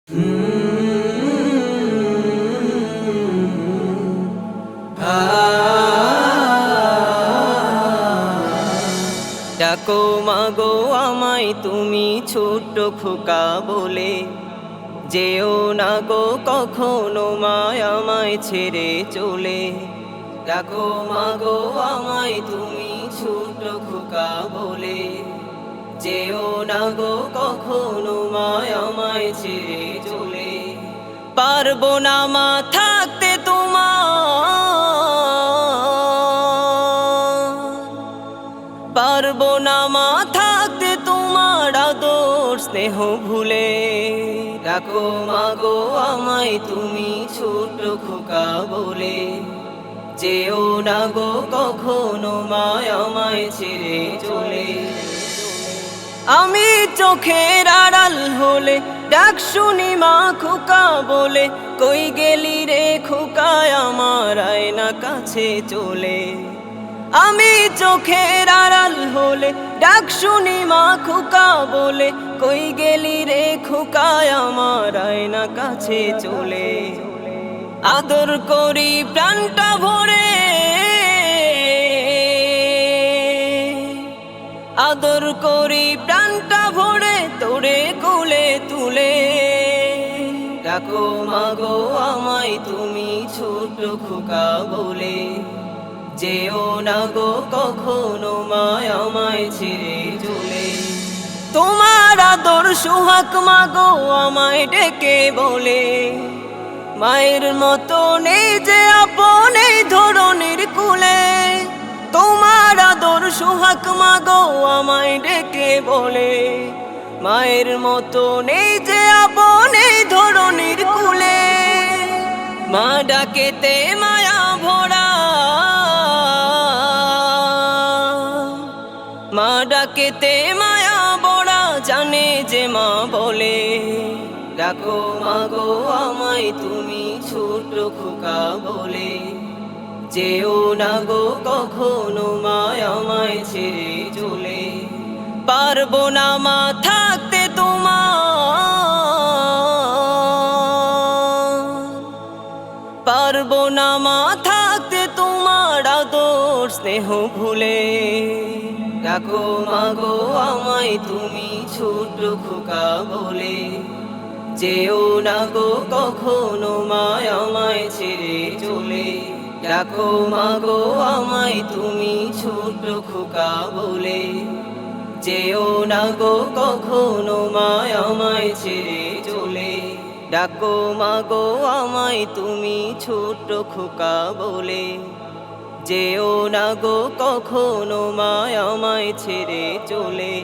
ডাকো মাগো আমায় তুমি ছোট্ট খোকা বলে, যেও না গো কখনো মায় আমায় ছেড়ে চলে। ডাকো মাগো আমায় তুমি ছোট্ট খোকা বলে, যেও না গো কখনো মায় আমায় ছেড়ে চলে। পারবো না মা থাকতে পারবো না মা থাকতে তোমার আদর স্নেহ ভুলে। ডাকো মাগো আমায় তুমি ছোট্ট খোকা বলে, যেও না গো কখনো মায় আমায় ছেড়ে চলে। আমি চোখের আড়াল হলে ডাক শুনি মা খোকা বলে, কই গেলি রে খোকা আমার আয়না কাছে চলে। আমি চোখের আড়াল হলে ডাক শুনি মা খোকা বলে, কই গেলি রে খোকা আমার আয়না কাছে চলে। আদর করি প্রাণটা ভরে, আদর করি প্রাণটা ভরে তোরে কোলে তুলে। ডাকো মাগো আমায় তুমি ছোট্ট খোকা বলে, যেও না গো কখনো মায় আমায় ছেড়ে চলে। তোমার আদর সোহাগ মাগো আমায় ডেকে বলে, মায়ের মতো নেই যে আপন এই ধরনের কুলে। তোমার আদর সোহাগ মাগো আমায় ডেকে বলে, মায়ের মতো নেই যে আপন এই ধরনের কুলে। মা ডাকেতে মায়া ভরা, মা ডাকেতে মায়া বড়া জানে যে মা বলে। ডাকো মাগো আমায় তুমি ছোট্ট খোকা বলে, যেও না গো কখনো মায় আমায় ছেড়ে চলে। পারবো না মা থাকতে পারবো না মা থাকতে তোমার আদর স্নেহ ভুলে। ডাকো মাগো আমায় তুমি ছোট্ট খোকা বলে, যেও না গো কখনো মায় আমায় ছেড়ে চলে। ডাকো মাগো আমায় তুমি ছোট্ট খোকা বলে, যেও না গো কখনো মায় আমায় ছেড়ে চলে। ডাকো মাগো আমায় তুমি ছোট্ট খোকা বলে, যেও না গো কখনো মায় আমায় ছেড়ে চলে।